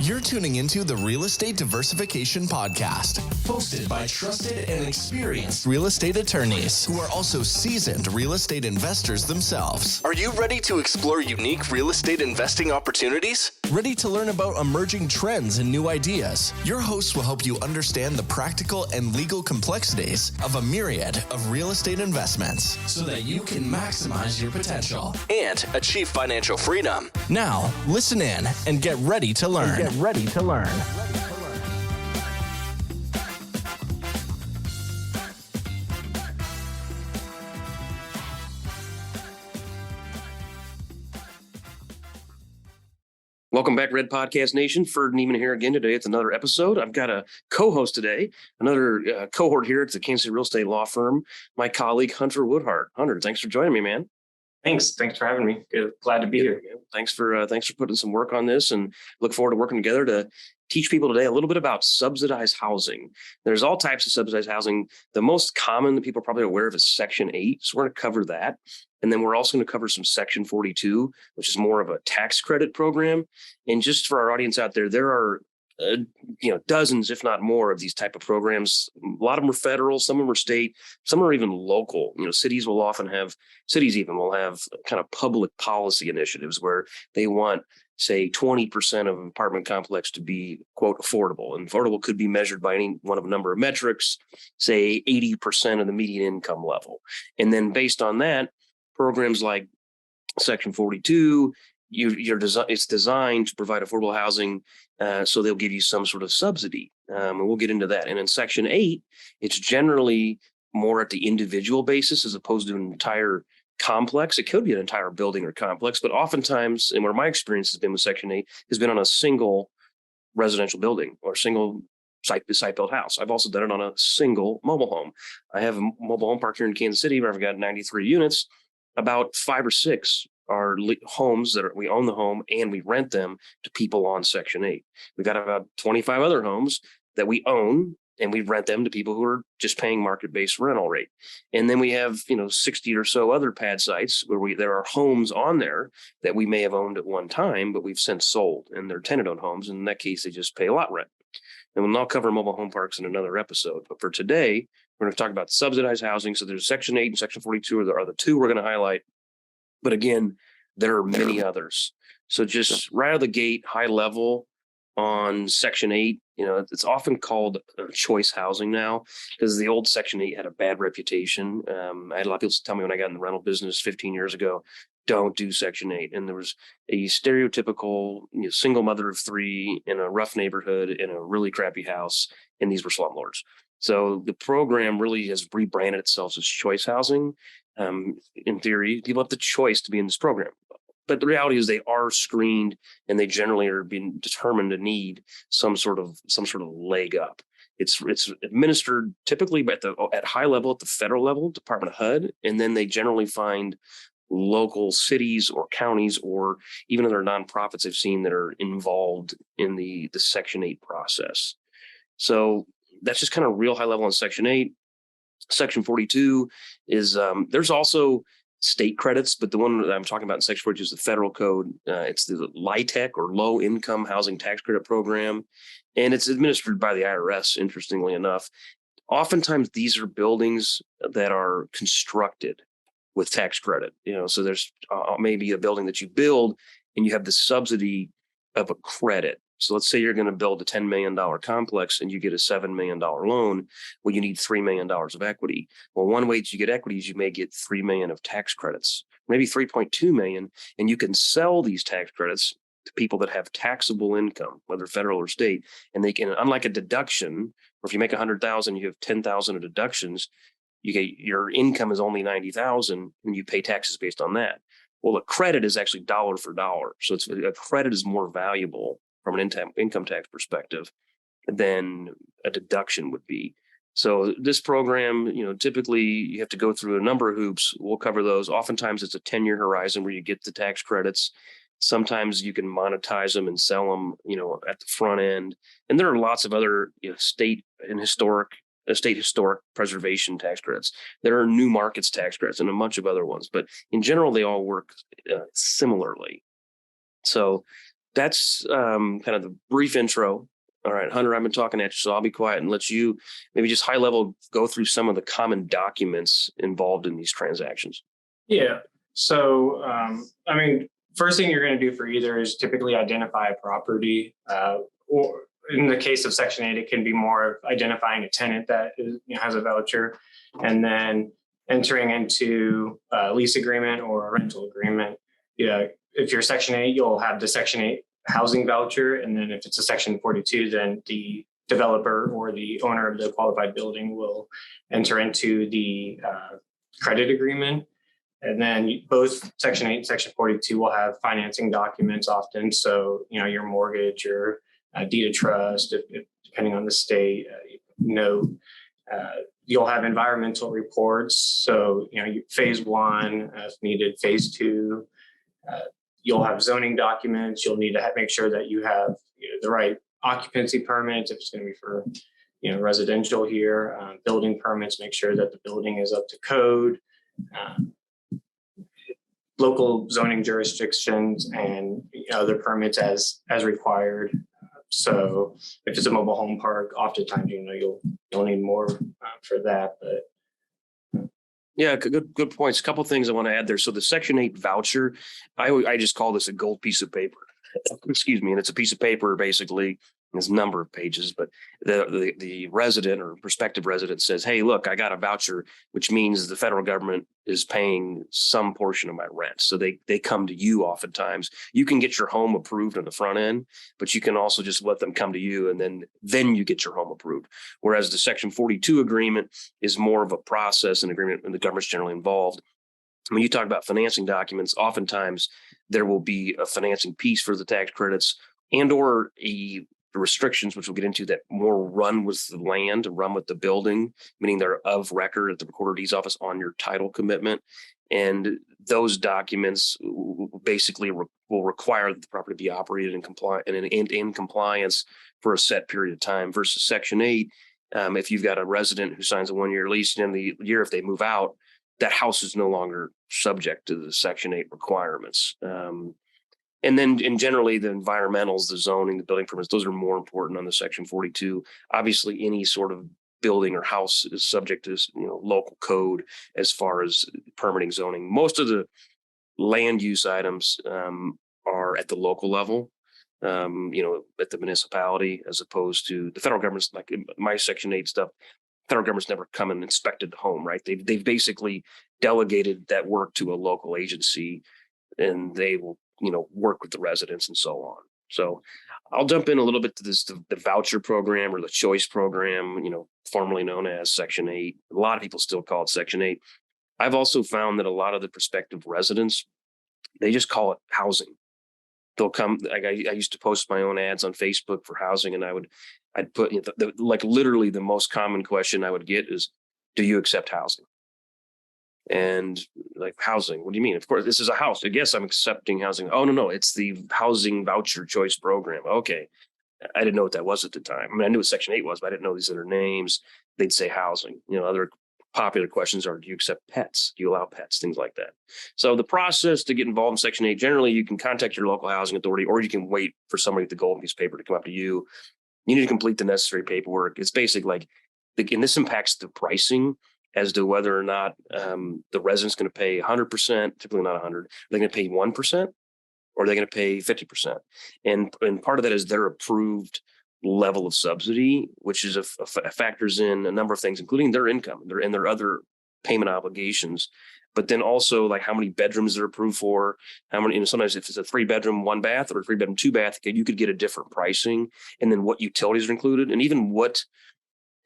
You're tuning into the Real Estate Diversification Podcast, hosted by trusted and experienced real estate attorneys who are also seasoned real estate investors themselves. Are you ready to explore unique real estate investing opportunities? Ready to learn about emerging trends and new ideas? Your hosts will help you understand the practical and legal complexities of a myriad of real estate investments so that you can maximize your potential and achieve financial freedom. Now, listen in and get ready to learn. Welcome back, Red Podcast Nation. Ferd, Niemann here again today. It's another episode. I've got a co-host today, another cohort here at the Kansas City Real Estate Law Firm, my colleague, Hunter Woodhart. Hunter, thanks for joining me, man. Thanks for having me. Glad to be here. Thanks for putting some work on this, and look forward to working together to teach people today a little bit about subsidized housing. There's all types of subsidized housing. The most common that people are probably aware of is Section 8. So we're going to cover that. And then we're also going to cover some Section 42, which is more of a tax credit program. And just for our audience out there, there are dozens, if not more, of these type of programs. A lot of them are federal, some of them are state, some are even local. Cities will have kind of public policy initiatives where they want, say, 20% of an apartment complex to be, quote, affordable. And affordable could be measured by any one of a number of metrics, say 80% of the median income level. And then based on that, programs like Section 42, it's designed to provide affordable housing, so they'll give you some sort of subsidy, and we'll get into that. And in Section 8, it's generally more at the individual basis as opposed to an entire complex. It could be an entire building or complex, but oftentimes, and where my experience has been with Section 8, has been on a single residential building or single site-built house. I've also done it on a single mobile home. I have a mobile home park here in Kansas City where I've got 93 units. About 5 or 6 are homes that we own the home and we rent them to people on Section 8. We've got about 25 other homes that we own and we rent them to people who are just paying market-based rental rate. And then we have, 60 or so other pad sites where there are homes on there that we may have owned at one time, but we've since sold, and they're tenant-owned homes. And in that case, they just pay lot rent. And we'll cover mobile home parks in another episode. But for today, we're going to talk about subsidized housing. So there's Section 8 and Section 42 are the two we're going to highlight. But again, there are many others. So just right out of the gate, high level on Section 8, it's often called choice housing now because the old Section 8 had a bad reputation. I had a lot of people tell me when I got in the rental business 15 years ago, don't do Section 8. And there was a stereotypical single mother of 3 in a rough neighborhood in a really crappy house, and these were slumlords. So the program really has rebranded itself as choice housing. In theory, people have the choice to be in this program. But the reality is they are screened and they generally are being determined to need some sort of leg up. It's administered typically at high level at the federal level, Department of HUD, and then they generally find local cities or counties or even other nonprofits I've seen that are involved in the Section 8 process. So that's just kind of real high level on Section 8. Section 42 is there's also state credits, but the one that I'm talking about in Section 42 is the federal code. It's the LIHTC or Low Income Housing Tax Credit Program, and it's administered by the IRS, interestingly enough. Oftentimes, these are buildings that are constructed with tax credit. So there's maybe a building that you build and you have the subsidy of a credit. So let's say you're going to build a $10 million complex and you get a $7 million loan. Well, you need $3 million of equity. Well, one way that you get equity is you may get $3 million of tax credits, maybe $3.2 million, and you can sell ththese tax credits to people that have taxable income, whether federal or state, and they can, unlike a deduction, or if you make $100,000, you have $10,000 of deductions, your income is only $90,000, and you pay taxes based on that. Well, a credit is actually dollar for dollar, so a credit is more valuable from an income tax perspective than a deduction would be. So this program, typically you have to go through a number of hoops. We'll cover those. Oftentimes it's a 10-year horizon where you get the tax credits. Sometimes you can monetize them and sell them, at the front end. And there are lots of other state historic preservation tax credits. There are new markets tax credits and a bunch of other ones. But in general, they all work similarly. So that's kind of the brief intro. All right, Hunter, I've been talking at you, so I'll be quiet and let you maybe just high level go through some of the common documents involved in these transactions. Yeah. So, first thing you're going to do for either is typically identify a property, or in the case of Section 8, it can be more of identifying a tenant that has a voucher, and then entering into a lease agreement or a rental agreement. Yeah. If you're Section 8, you'll have the Section 8 housing voucher. And then if it's a Section 42, then the developer or the owner of the qualified building will enter into the credit agreement. And then both Section 8 and Section 42 will have financing documents often. So, your mortgage, your deed of trust, if depending on the state, note. You'll have environmental reports. So, phase 1, if needed, phase 2. You'll have zoning documents. You'll need to make sure that you have the right occupancy permits if it's going to be for residential here. Building permits, make sure that the building is up to code. Local zoning jurisdictions and other permits as required. So if it's a mobile home park, oftentimes you'll need more for that. But yeah, good points. A couple things I want to add there. So the Section 8 voucher, I just call this a gold piece of paper. Excuse me, and it's a piece of paper basically. There's a number of pages, but the resident or prospective resident says, "Hey, look, I got a voucher," which means the federal government is paying some portion of my rent. So they come to you oftentimes. You can get your home approved on the front end, but you can also just let them come to you, and then you get your home approved. Whereas the Section 42 agreement is more of a process and agreement, and the government's generally involved. When you talk about financing documents, oftentimes there will be a financing piece for the tax credits and or the restrictions, which we'll get into, that more run with the land and run with the building, meaning they're of record at the recorder of deeds office on your title commitment. And those documents basically will require that the property be operated in compliance for a set period of time versus Section 8. If you've got a resident who signs a 1-year lease, and in the year, if they move out, that house is no longer subject to the Section 8 requirements. And then generally the environmentals, the zoning, the building permits, those are more important on the Section 42. Obviously, any sort of building or house is subject to local code as far as permitting, zoning. Most of the land use items are at the local level, at the municipality, as opposed to the federal government's, like in my Section 8 stuff. Federal government's never come and inspected the home, right? They've basically delegated that work to a local agency, and they will work with the residents and so on. So I'll jump in a little bit to the voucher program or the choice program, formerly known as Section 8. A lot of people still call it Section 8. I've also found that a lot of the prospective residents, they just call it housing. They'll come, like I used to post my own ads on Facebook for housing, and I'd put, like literally the most common question I would get is, "Do you accept housing?" And like, housing, what do you mean? Of course, this is a house. I guess I'm accepting housing. Oh, no, it's the housing voucher choice program. Okay. I didn't know what that was at the time. I mean, I knew what Section 8 was, but I didn't know these other names. They'd say housing. Other popular questions are, do you accept pets? Do you allow pets? Things like that. So the process to get involved in Section 8, generally you can contact your local housing authority, or you can wait for somebody with the golden piece of paper to come up to you. You need to complete the necessary paperwork. It's basic, and this impacts the pricing as to whether or not the resident's going to pay 100%, typically not 100. They're going to pay 1%, or they're going to pay 50%. And part of that is their approved level of subsidy, which is factors in a number of things, including their income and their other payment obligations. But then also like how many bedrooms they're approved for, how many, sometimes if it's a 3-bedroom, 1-bath or a 3-bedroom, 2-bath, you could get a different pricing, and then what utilities are included, and even what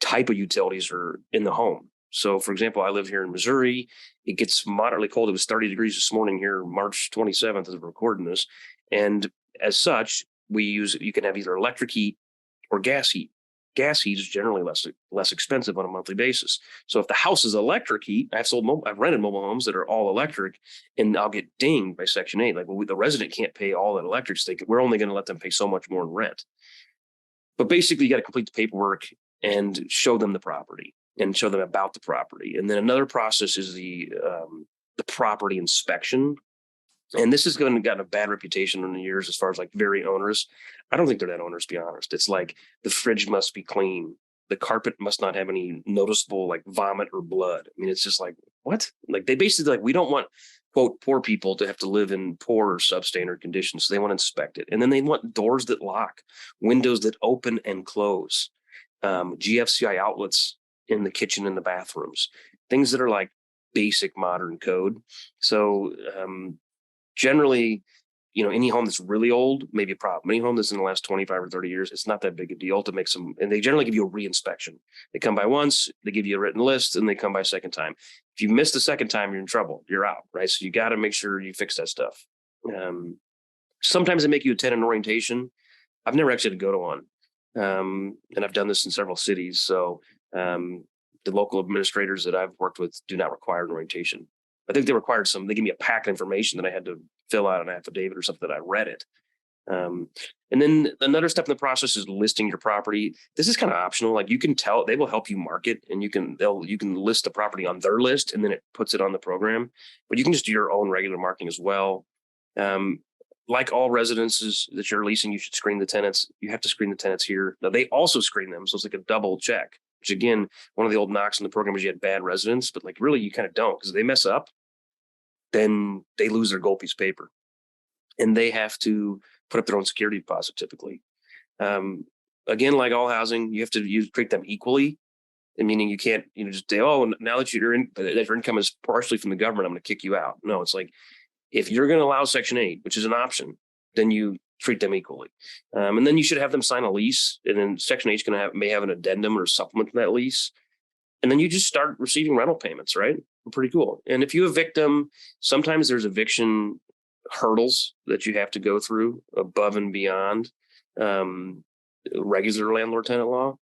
type of utilities are in the home. So, for example, I live here in Missouri. It gets moderately cold. It was 30 degrees this morning here, March 27th, as we're recording this. And as such, you can have either electric heat or gas heat. Gas heat is generally less expensive on a monthly basis. So if the house is electric heat, I've rented mobile homes that are all electric, and I'll get dinged by Section 8. Like, well, the resident can't pay all that electric, so we're only going to let them pay so much more in rent. But basically, you got to complete the paperwork and show them the property and show them about the property. And then another process is the property inspection. And this has gotten a bad reputation in the years as far as like very onerous. I don't think they're that onerous, to be honest. It's like the fridge must be clean. The carpet must not have any noticeable like vomit or blood. I mean, it's just like, what? Like they basically like, we don't want, quote, poor people to have to live in poor or substandard conditions. So they want to inspect it. And then they want doors that lock, windows that open and close, GFCI outlets in the kitchen and the bathrooms, things that are like basic modern code. So, generally, any home that's really old, maybe a problem. Any home that's in the last 25 or 30 years, it's not that big a deal to make some, and they generally give you a reinspection. They come by once, they give you a written list, and they come by a second time. If you miss the second time, you're in trouble. You're out, right? So you got to make sure you fix that stuff. Sometimes they make you a tenant orientation. I've never actually had to go to one. And I've done this in several cities. So the local administrators that I've worked with do not require an orientation. I think they required they give me a pack of information that I had to fill out an affidavit or something that I read it. And then another step in the process is listing your property. This is kind of optional. Like you can tell, they will help you market, and you can list the property on their list, and then it puts it on the program, but you can just do your own regular marketing as well. Like all residences that you're leasing, you should screen the tenants. You have to screen the tenants here. Now they also screen them. So it's like a double check, which again, one of the old knocks in the program is you had bad residents, but like really you kind of don't, because they mess up, then they lose their gold piece of paper and they have to put up their own security deposit typically. Again, like all housing, you have to treat them equally. Meaning you can't, just say, oh, now that your income is partially from the government, I'm going to kick you out. No, it's like, if you're going to allow Section 8, which is an option, then you treat them equally. And then you should have them sign a lease. And then Section 8 may have an addendum or a supplement to that lease. And then you just start receiving rental payments, right? Pretty cool. And if you evict them, sometimes there's eviction hurdles that you have to go through above and beyond regular landlord tenant law.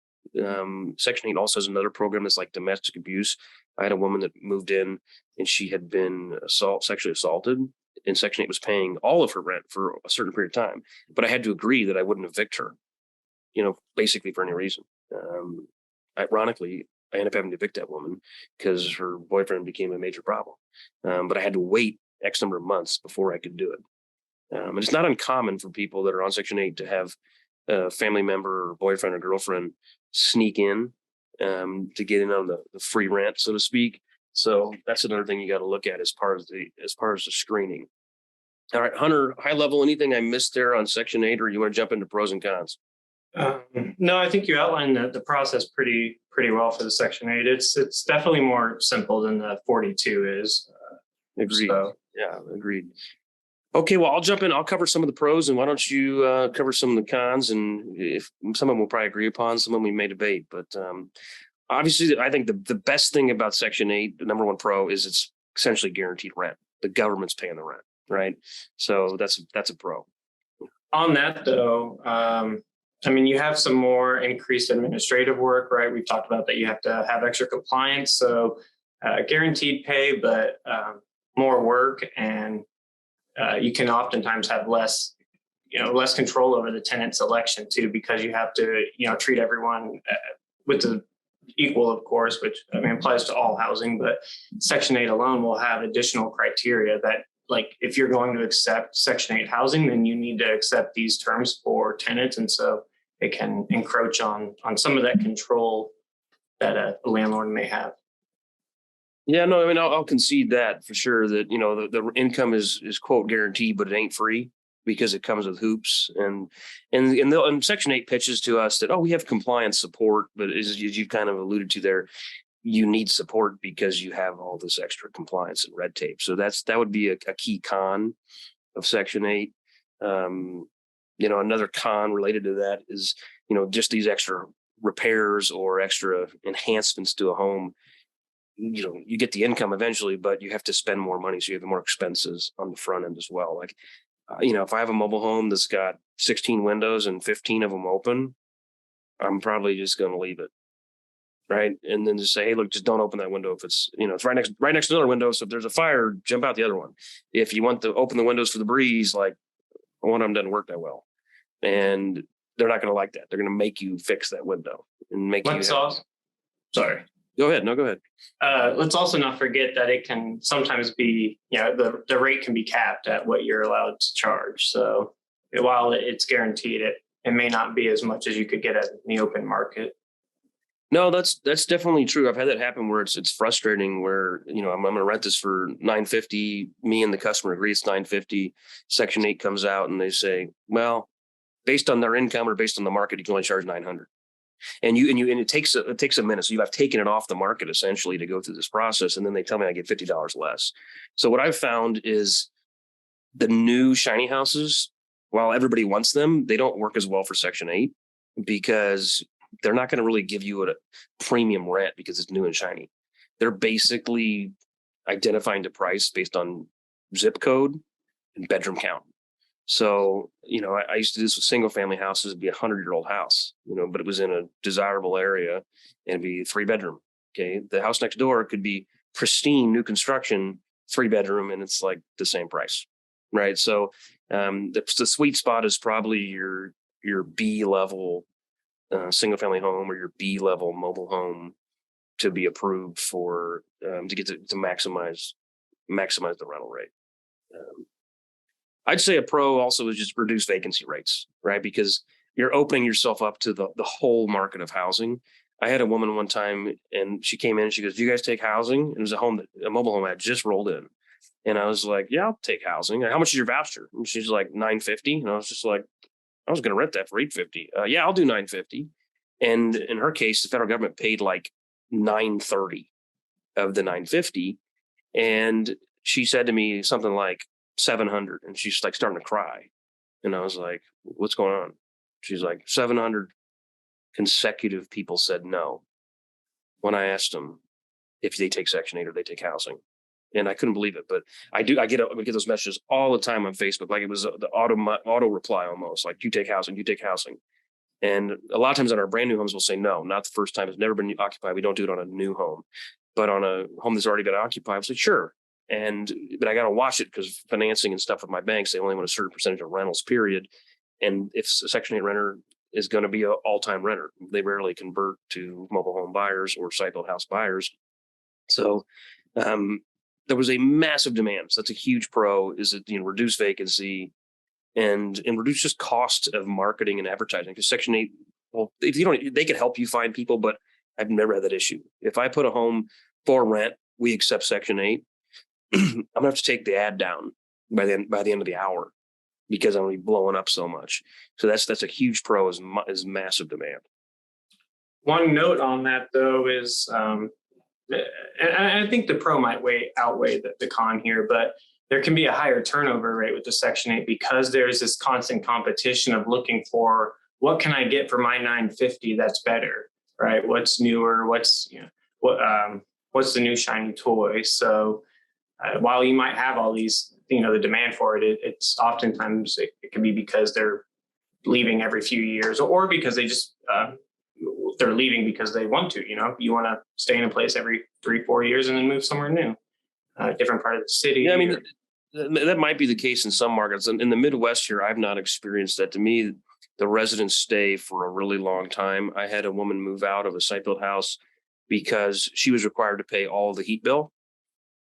Section 8 also has another program that's like domestic abuse. I had a woman that moved in and she had been sexually assaulted, and Section 8 was paying all of her rent for a certain period of time. But I had to agree that I wouldn't evict her, basically for any reason. Ironically, I ended up having to evict that woman because her boyfriend became a major problem. But I had to wait X number of months before I could do it. And it's not uncommon for people that are on Section 8 to have a family member or boyfriend or girlfriend sneak in to get in on the free rent, so to speak. So that's another thing you got to look at as far as the screening. All right, Hunter, high level, anything I missed there on Section 8, or you want to jump into pros and cons? No, I think you outlined the process pretty well for the Section 8. It's definitely more simple than the 42 is. Agreed. So. Yeah, agreed. Okay, well, I'll jump in. I'll cover some of the pros, and why don't you cover some of the cons? And if some of them we'll probably agree upon, some of them we may debate. But obviously, I think the best thing about Section 8, the number one pro, is it's essentially guaranteed rent. The government's paying the rent, right? So that's a pro. On that, though, you have some more increased administrative work, right? We've talked about that you have to have extra compliance. So guaranteed pay, but more work, and you can oftentimes have less control over the tenant selection too, because you have to, treat everyone with the equal, of course, which applies to all housing, but Section 8 alone will have additional criteria that, like, if you're going to accept Section 8 housing, then you need to accept these terms for tenants. And so it can encroach on some of that control that a landlord may have. Yeah, no, I'll concede that for sure, that, the income is quote guaranteed, but it ain't free because it comes with hoops. And Section 8 pitches to us that, oh, we have compliance support, but as you kind of alluded to there, you need support because you have all this extra compliance and red tape. So that would be a key con of Section 8. Another con related to that is, just these extra repairs or extra enhancements to a home. You get the income eventually, but you have to spend more money. So you have more expenses on the front end as well. Like, if I have a mobile home that's got 16 windows and 15 of them open, I'm probably just going to leave it. Right. And then just say, hey, look, just don't open that window. If it's, it's right next to another window. So if there's a fire, jump out the other one. If you want to open the windows for the breeze, like, one of them doesn't work that well. And they're not going to like that. They're going to make you fix that window and make you. Sorry. Go ahead. No, go ahead. Let's also not forget that it can sometimes be, the rate can be capped at what you're allowed to charge. So while it's guaranteed, it may not be as much as you could get at the open market. No, that's definitely true. I've had that happen where it's frustrating where, I'm going to rent this for $950. Me and the customer agree it's $950. Section 8 comes out and they say, well, based on their income or based on the market, you can only charge $900. And it takes a minute. So I've taken it off the market essentially to go through this process. And then they tell me I get $50 less. So what I've found is the new shiny houses, while everybody wants them, they don't work as well for Section 8 because they're not going to really give you a premium rent because it's new and shiny. They're basically identifying the price based on zip code and bedroom count. So, I used to do this with single family houses. It'd be 100-year-old house, but it was in a desirable area and it'd be 3-bedroom. Okay. The house next door could be pristine, new construction, 3-bedroom, and it's like the same price. Right. So the sweet spot is probably your B level single family home or your B level mobile home to be approved for to get to maximize the rental rate. I'd say a pro also is just reduce vacancy rates, right? Because you're opening yourself up to the whole market of housing. I had a woman one time and she came in and she goes, "Do you guys take housing?" And it was a mobile home I had just rolled in. And I was like, "Yeah, I'll take housing. How much is your voucher?" And she's like, $950. And I was just like, I was going to rent that for $850. Yeah, I'll do $950. And in her case, the federal government paid like $930 of the $950. And she said to me something like $700. And she's like starting to cry. And I was like, "What's going on?" She's like, 700 consecutive people said no when I asked them if they take Section 8 or they take housing. And I couldn't believe it, but I get those messages all the time on Facebook. Like it was the auto reply almost, like, "You take housing, you take housing." And a lot of times on our brand new homes, we'll say no, not the first time. It's never been occupied. We don't do it on a new home, but on a home that's already been occupied, we'll say sure. But I got to watch it because financing and stuff with my banks, they only want a certain percentage of rentals, period. And if a Section 8 renter is going to be an all-time renter, they rarely convert to mobile home buyers or site-built house buyers. So there was a massive demand. So that's a huge pro, is it reduce vacancy and reduce just cost of marketing and advertising. Because Section 8, well, if you don't, they could help you find people, but I've never had that issue. If I put a home for rent, we accept Section 8. I'm gonna have to take the ad down by the end of the hour because I'm gonna be blowing up so much. So that's a huge pro, is massive demand. One note on that though is, and I think the pro might outweigh the con here, but there can be a higher turnover rate with the Section 8 because there's this constant competition of looking for what can I get for my $950 that's better, right? What's newer? What's the new shiny toy? So while you might have all these, the demand for it, it's oftentimes it can be because they're leaving every few years, or because they just they're leaving because they want to. You want to stay in a place every 3-4 years and then move somewhere new, different part of the city. Yeah, I mean, that might be the case in some markets. In the Midwest here, I've not experienced that. To me, the residents stay for a really long time. I had a woman move out of a site-built house because she was required to pay all the heat bill.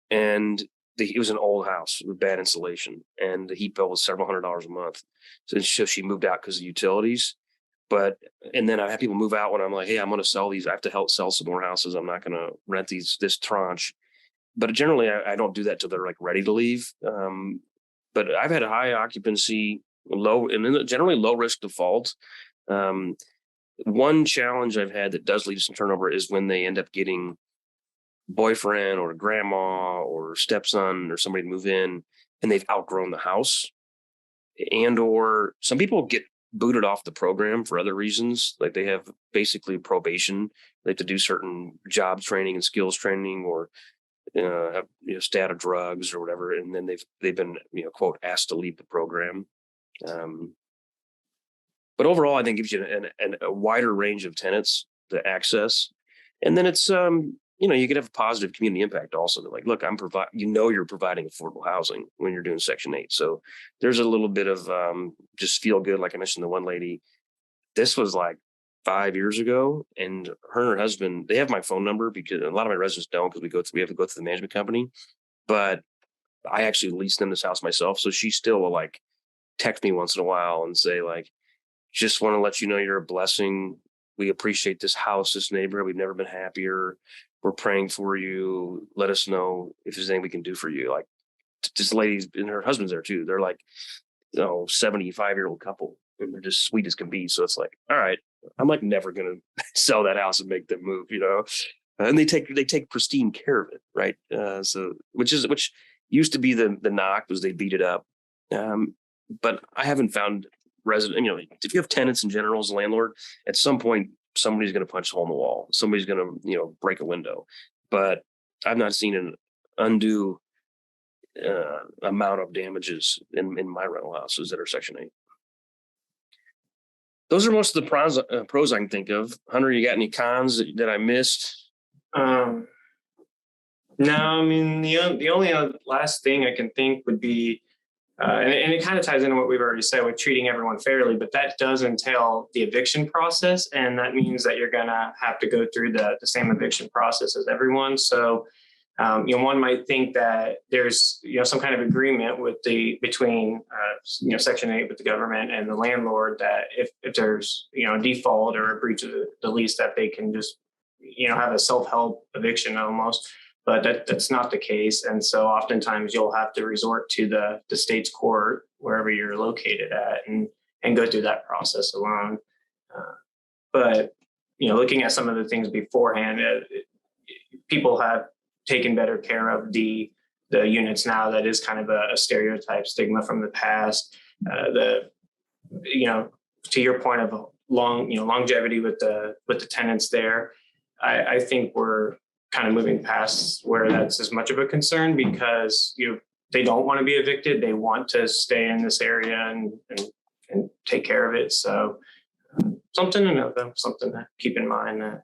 And it was an old house with bad insulation, and the heat bill was several $100s a month. So she moved out because of utilities. And then I have people move out when I'm like, "Hey, I'm going to sell these. I have to help sell some more houses. I'm not going to rent this tranche." But generally, I don't do that till they're like ready to leave. But I've had a high occupancy, generally low risk default. One challenge I've had that does lead to some turnover is when they end up getting boyfriend or grandma or stepson or somebody to move in and they've outgrown the house, or some people get booted off the program for other reasons. Like they have basically probation. They have to do certain job training and skills training, or have stat of drugs or whatever. And then they've been, quote, asked to leave the program. But overall, I think it gives you a wider range of tenants to access. And then it's, you could have a positive community impact also. They're like, "Look, you're providing affordable housing when you're doing Section 8. So there's a little bit of just feel good. Like I mentioned, the one lady, this was like 5 years ago, and her and her husband, they have my phone number because a lot of my residents don't, because we have to go through the management company. But I actually leased them this house myself, so she still will like text me once in a while and say like, just want to let you know you're a blessing. We appreciate this house, this neighborhood. We've never been happier. We're praying for you. Let us know if there's anything we can do for you. Like, this lady and her husband's there too. They're like, 75-year-old couple, and they're just sweet as can be. So it's like, all right, I'm like never gonna sell that house and make them move, And they take pristine care of it, right? So which used to be the knock, was they beat it up. But I haven't found resident, if you have tenants in general as a landlord, at some point somebody's going to punch a hole in the wall. Somebody's going to, break a window. But I've not seen an undue amount of damages in my rental houses that are Section 8. Those are most of the pros I can think of. Hunter, you got any cons that I missed? No, I mean, the only last thing I can think would be, and it kind of ties into what we've already said with treating everyone fairly, but that does entail the eviction process. And that means that you're going to have to go through the same eviction process as everyone. So, one might think that there's, some kind of agreement between Section 8 with the government and the landlord, that if there's, a default or a breach of the lease, that they can just, have a self-help eviction almost. But that's not the case. And so oftentimes you'll have to resort to the state's court, wherever you're located at, and go through that process alone. But, looking at some of the things beforehand, people have taken better care of the units now. That is kind of a stereotype stigma from the past. To your point of longevity with the tenants there, I think we're kind of moving past where that's as much of a concern, because they don't want to be evicted. They want to stay in this area and take care of it. So something to know, though, something to keep in mind, that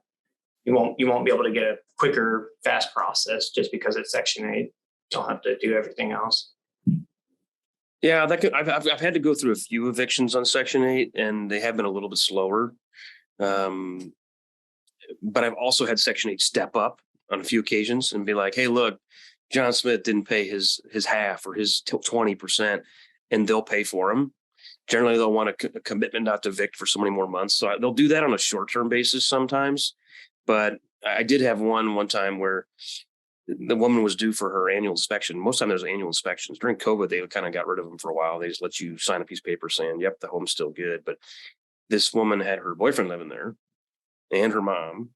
you won't be able to get a quicker, fast process just because it's Section 8. You'll have to do everything else. Yeah, I've had to go through a few evictions on Section 8, and they have been a little bit slower. But I've also had Section 8 step up on a few occasions and be like, hey, look, John Smith didn't pay his half or his 20%, and they'll pay for him. Generally, they'll want a commitment not to evict for so many more months. So they'll do that on a short-term basis sometimes. But I did have one time where the woman was due for her annual inspection. Most of the time there's annual inspections. During COVID, they kind of got rid of them for a while. They just let you sign a piece of paper saying, yep, the home's still good. But this woman had her boyfriend living there and her mom,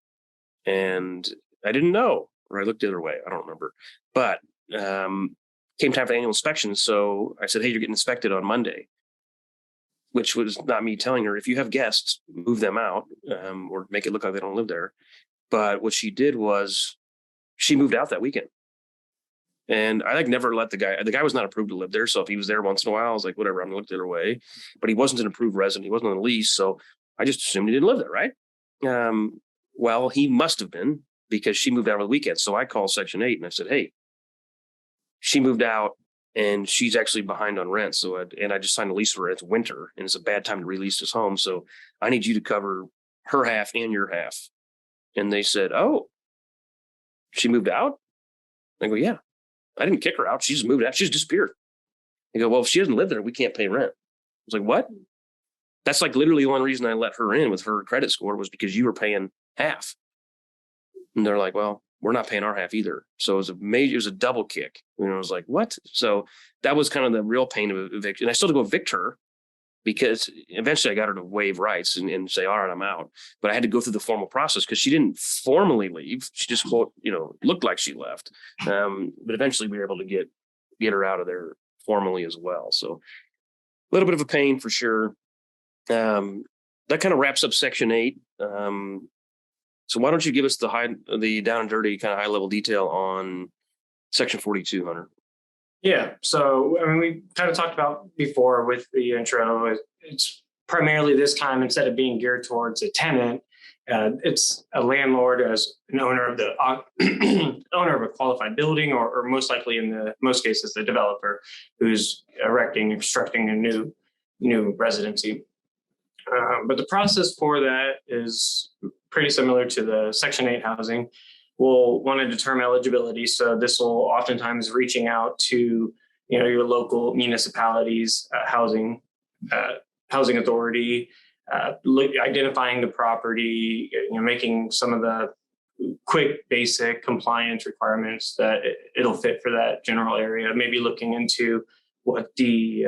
and I didn't know, or I looked the other way. I don't remember. But came time for the annual inspection. So I said, hey, you're getting inspected on Monday, which was not me telling her, if you have guests, move them out, or make it look like they don't live there. But what she did was she moved out that weekend. And I never let the guy was not approved to live there. So if he was there once in a while, I was like, whatever, I'm gonna look the other way. But he wasn't an approved resident. He wasn't on a lease. So I just assumed he didn't live there, right? Well, he must have been, because she moved out over the weekend. So I called Section 8 and I said, hey, she moved out and she's actually behind on rent. So I just signed a lease for her. It's winter and it's a bad time to release this home. So I need you to cover her half and your half. And they said, oh, she moved out? I go, yeah, I didn't kick her out. She just moved out. She just disappeared. They go, well, if she doesn't live there, we can't pay rent. I was like, what? That's like literally the one reason I let her in with her credit score, was because you were paying half. And they're like, well, we're not paying our half either. So it was a double kick. I was like, what? So that was kind of the real pain of eviction. And I still had to go evict her, because eventually I got her to waive rights and say, all right, I'm out. But I had to go through the formal process, because she didn't formally leave. She just, looked like she left. But eventually we were able to get her out of there formally as well. So a little bit of a pain for sure. That kind of wraps up Section 8. So why don't you give us the down and dirty kind of high level detail on Section 42, Hunter? Yeah. So, we kind of talked about before with the intro, it's primarily this time, instead of being geared towards a tenant, it's a landlord as an owner of the owner of a qualified building, or most likely in most cases, the developer who's constructing a new residency. But the process for that is pretty similar to the Section 8 housing, will want to determine eligibility. So this will oftentimes reaching out to your local municipalities, housing authority, identifying the property, making some of the quick basic compliance requirements that it'll fit for that general area. Maybe looking into what the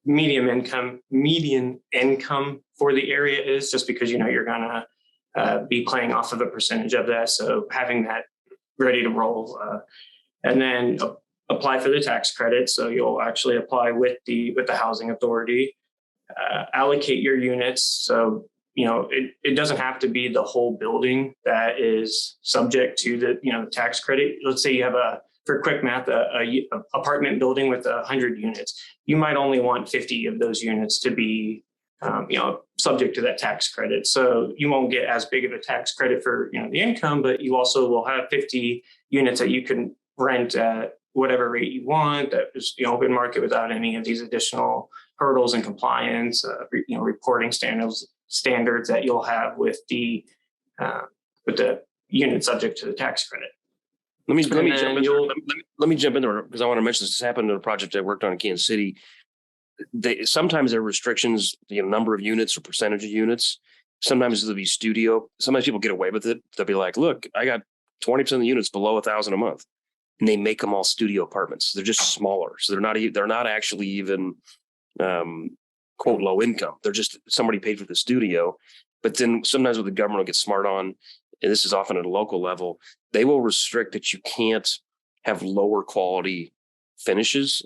median income for the area is, just because you're gonna be playing off of a percentage of that. So having that ready to roll, and then apply for the tax credit. So you'll actually apply with the housing authority, allocate your units. So it doesn't have to be the whole building that is subject to the tax credit. Let's say you have for quick math, a apartment building with 100 units. You might only want 50 of those units to be subject to that tax credit. So you won't get as big of a tax credit for the income, but you also will have 50 units that you can rent at whatever rate you want. That is open market without any of these additional hurdles and compliance, reporting standards that you'll have with the unit subject to the tax credit. Let me jump in there because I want to mention this happened in a project I worked on in Kansas City. Sometimes there are restrictions, number of units or percentage of units. Sometimes there'll be studio. Sometimes people get away with it. They'll be like, look, I got 20% of the units below $1,000 a month. And they make them all studio apartments. They're just smaller. So they're not actually even quote low income. They're just somebody paid for the studio. But then sometimes what the government will get smart on, and this is often at a local level, they will restrict that you can't have lower quality finishes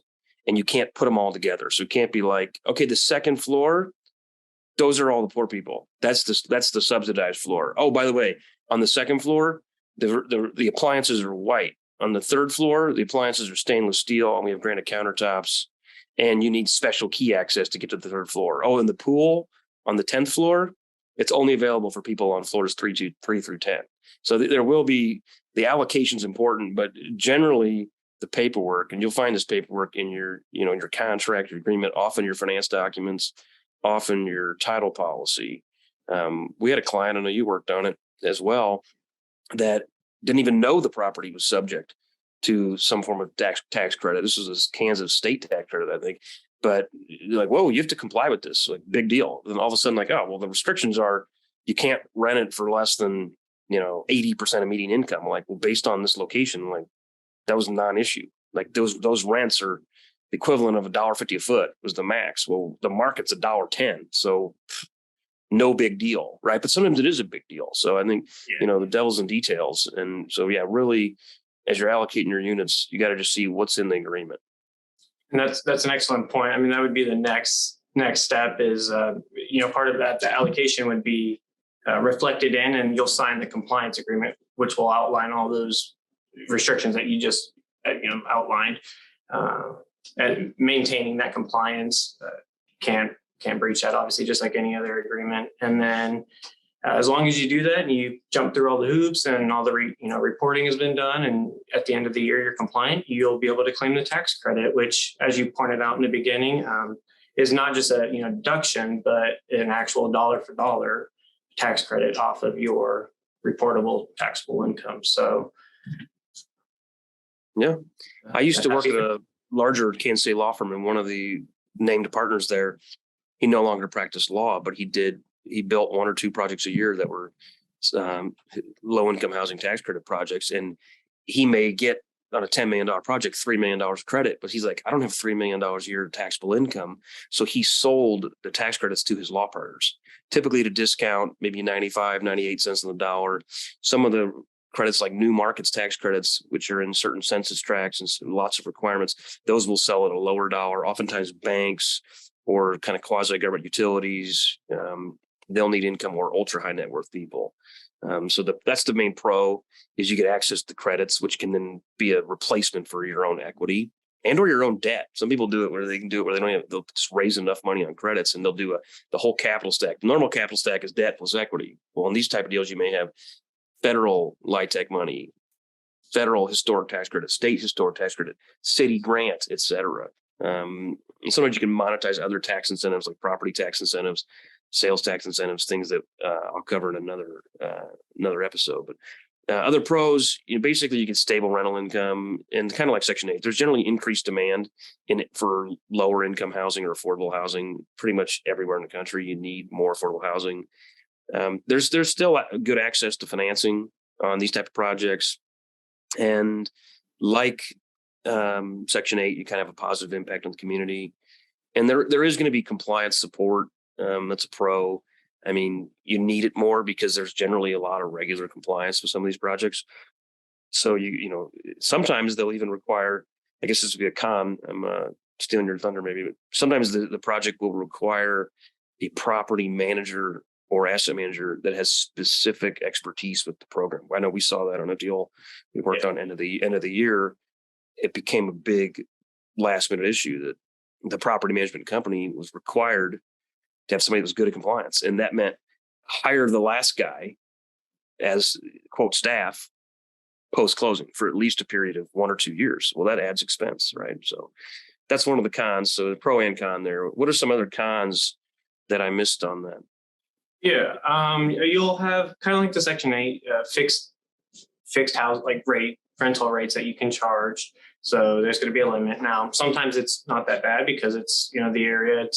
and you can't put them all together. So it can't be like, okay, the second floor, those are all the poor people. That's the subsidized floor. Oh, by the way, on the second floor, the appliances are white. On the third floor, the appliances are stainless steel and we have granite countertops and you need special key access to get to the third floor. Oh, and the pool on the 10th floor, it's only available for people on floors 3 through 10. So there will be, the allocation's important, but generally the paperwork, and you'll find this paperwork in your contract, your agreement, often your finance documents, often your title policy. We had a client, I know you worked on it as well, that didn't even know the property was subject to some form of tax credit. This was a Kansas state tax credit, I think. But you're like, whoa, you have to comply with this, like big deal. And all of a sudden, like, oh, well, the restrictions are you can't rent it for less than 80% of median income. Like, well, based on this location, like that was a non-issue. Like those rents are the equivalent of $1.50 a foot was the max. Well, the market's $1.10, so no big deal, right? But sometimes it is a big deal. So I think the devil's in details, and so really, as you're allocating your units, you got to just see what's in the agreement. And that's an excellent point. I mean, that would be the next step is, part of that, the allocation would be reflected in, and you'll sign the compliance agreement, which will outline all those restrictions that you just, outlined, and maintaining that compliance. Can't breach that, obviously, just like any other agreement. And then as long as you do that and you jump through all the hoops and all the reporting has been done, and at the end of the year you're compliant, you'll be able to claim the tax credit, which, as you pointed out in the beginning, is not just a deduction, but an actual dollar for dollar tax credit off of your reportable taxable income. So yeah, I used to work at a larger Kansas City law firm, and one of the named partners there, he no longer practiced law, but he built 1 or 2 projects a year that were low income housing tax credit projects. And he may get on a $10 million project, $3 million credit, but he's like, I don't have $3 million a year of taxable income. So he sold the tax credits to his law partners, typically at a discount, maybe 95, 98 cents on the dollar. Some of the credits like new markets tax credits, which are in certain census tracts and lots of requirements, those will sell at a lower dollar. Oftentimes banks or kind of quasi-government utilities, they'll need income or ultra high net worth people. So that's the main pro, is you get access to credits, which can then be a replacement for your own equity and or your own debt. Some people do it where they can do it where they don't have, they'll just raise enough money on credits and they'll do the whole capital stack. The normal capital stack is debt plus equity. Well, in these type of deals, you may have federal LIHTC money, federal historic tax credit, state historic tax credit, city grant, et cetera. And sometimes you can monetize other tax incentives like property tax incentives. sales tax incentives, things that I'll cover in another episode. But other pros, basically you get stable rental income, and kind of like Section 8, there's generally increased demand in it for lower income housing or affordable housing. Pretty much everywhere in the country, you need more affordable housing. There's still good access to financing on these type of projects, and like Section 8, you kind of have a positive impact on the community, and there is going to be compliance support. That's a pro. I mean, you need it more because there's generally a lot of regular compliance with some of these projects. So sometimes they'll even require, I guess this would be a con. I'm stealing your thunder maybe, but sometimes the project will require a property manager or asset manager that has specific expertise with the program. I know we saw that on a deal we worked on end of the year. It became a big last minute issue that the property management company was required to have somebody that was good at compliance. And that meant hire the last guy as quote staff post closing for at least a period of 1 or 2 years. Well, that adds expense, right? So that's one of the cons. So the pro and con there. What are some other cons that I missed on that? Yeah, you'll have kind of like the Section 8 fixed house like rental rates that you can charge. So there's going to be a limit. Now, sometimes it's not that bad because it's the area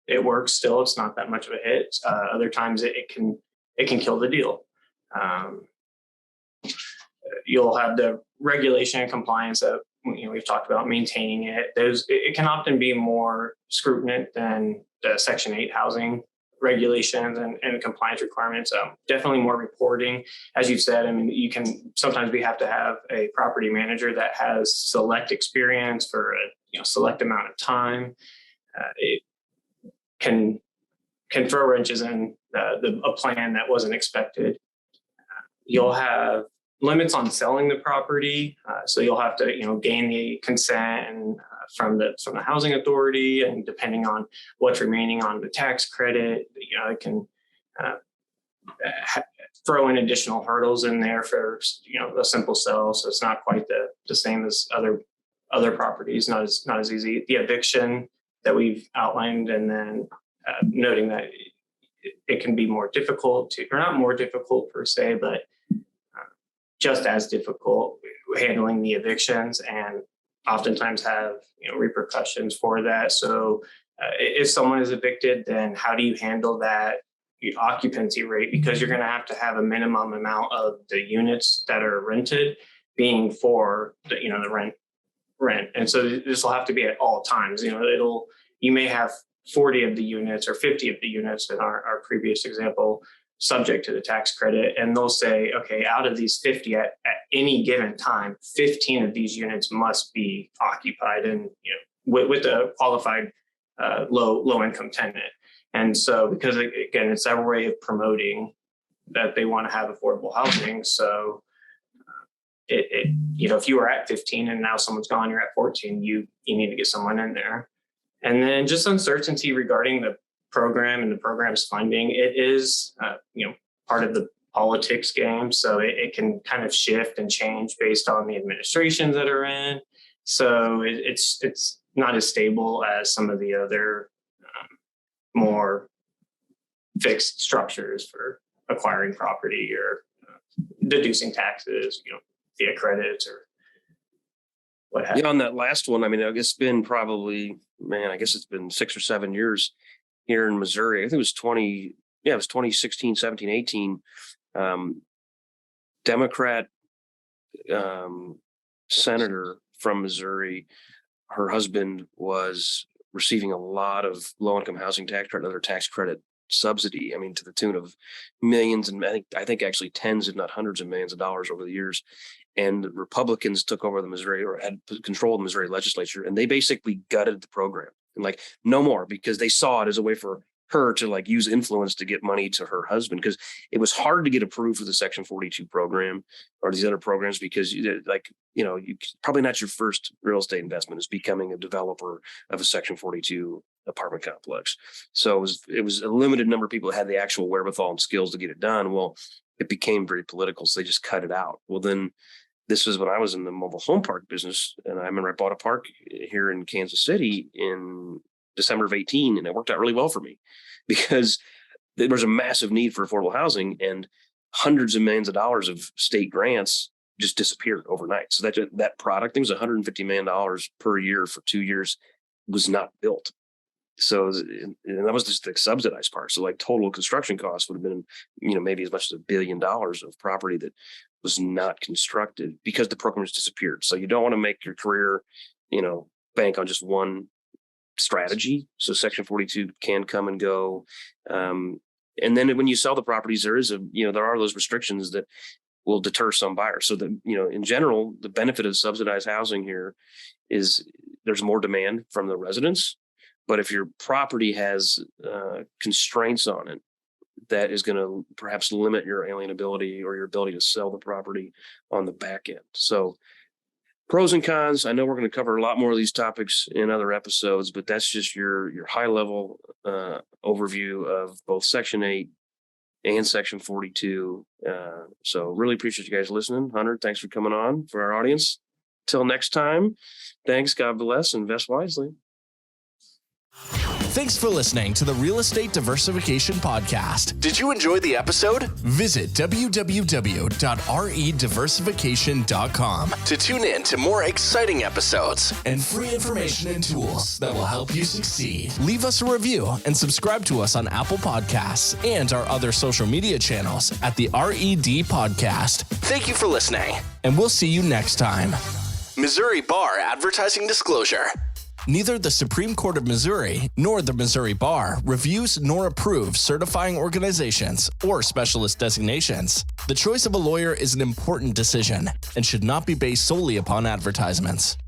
it works still. It's not that much of a hit. Other times it can kill the deal. You'll have the regulation and compliance that we've talked about, maintaining it. It can often be more scrutinous than the Section 8 housing regulations and compliance requirements. Definitely more reporting. As you said, I mean, you can sometimes we have to have a property manager that has select experience for a select amount of time. It can throw wrenches in a plan that wasn't expected. You'll have limits on selling the property, so you'll have to gain the consent and from the housing authority, and depending on what's remaining on the tax credit, it can throw in additional hurdles in there for a simple sell. So it's not quite the same as other properties. Not as easy. The eviction that we've outlined, and then noting that it can be more difficult or not more difficult per se, but just as difficult handling the evictions, and oftentimes have repercussions for that. So if someone is evicted, then how do you handle that occupancy rate? Because you're going to have a minimum amount of the units that are rented being for the rent. And so this will have to be at all times. You may have 40 of the units or 50 of the units in our previous example subject to the tax credit, and they'll say, okay, out of these 50 at any given time, 15 of these units must be occupied and with a qualified low income tenant. And so, because again, it's our way of promoting that they want to have affordable housing. So if you were at 15 and now someone's gone, you're at 14, you need to get someone in there. And then just uncertainty regarding the program and the program's funding. It is, part of the politics game. So it can kind of shift and change based on the administrations that are in. So it's not as stable as some of the other more fixed structures for acquiring property or deducing taxes, via credits or what have you. Yeah, on that last one, I mean, it's been probably, it's been 6 or 7 years here in Missouri. I think it was 2016, 17, 18. Democrat senator from Missouri, her husband was receiving a lot of low-income housing tax credit, other tax credit subsidy. I mean, to the tune of millions, and I think actually tens, if not hundreds of millions of dollars over the years. And the Republicans took over had control of the Missouri legislature, and they basically gutted the program and no more, because they saw it as a way for her to use influence to get money to her husband, because it was hard to get approved for the Section 42 program or these other programs, because you probably not your first real estate investment is becoming a developer of a Section 42 apartment complex. So it was a limited number of people that had the actual wherewithal and skills to get it done. Well, it became very political, so they just cut it out. Well, then this was when I was in the mobile home park business, and I remember I bought a park here in Kansas City in December of 18, and it worked out really well for me. because there's a massive need for affordable housing, and hundreds of millions of dollars of state grants just disappeared overnight. So that product, I think it was $150 million per year for 2 years, was not built. So and that was just the subsidized part. So like total construction costs would have been, maybe as much as $1 billion of property that was not constructed because the program just disappeared. So you don't want to make your career, bank on just one strategy. So Section 42 can come and go. And then when you sell the properties, there are those restrictions that will deter some buyers. So that, in general, the benefit of subsidized housing here is there's more demand from the residents. But if your property has constraints on it, that is going to perhaps limit your alienability or your ability to sell the property on the back end. So pros and cons. I know we're going to cover a lot more of these topics in other episodes, but that's just your high level overview of both Section 8 and Section 42. So really appreciate you guys listening. Hunter, thanks for coming on for our audience. Till next time, thanks, God bless, invest wisely. Thanks for listening to the Real Estate Diversification Podcast. Did you enjoy the episode? Visit www.rediversification.com to tune in to more exciting episodes and free information and tools that will help you succeed. Leave us a review and subscribe to us on Apple Podcasts and our other social media channels at the RED Podcast. Thank you for listening, and we'll see you next time. Missouri Bar Advertising Disclosure. Neither the Supreme Court of Missouri nor the Missouri Bar reviews nor approves certifying organizations or specialist designations. The choice of a lawyer is an important decision and should not be based solely upon advertisements.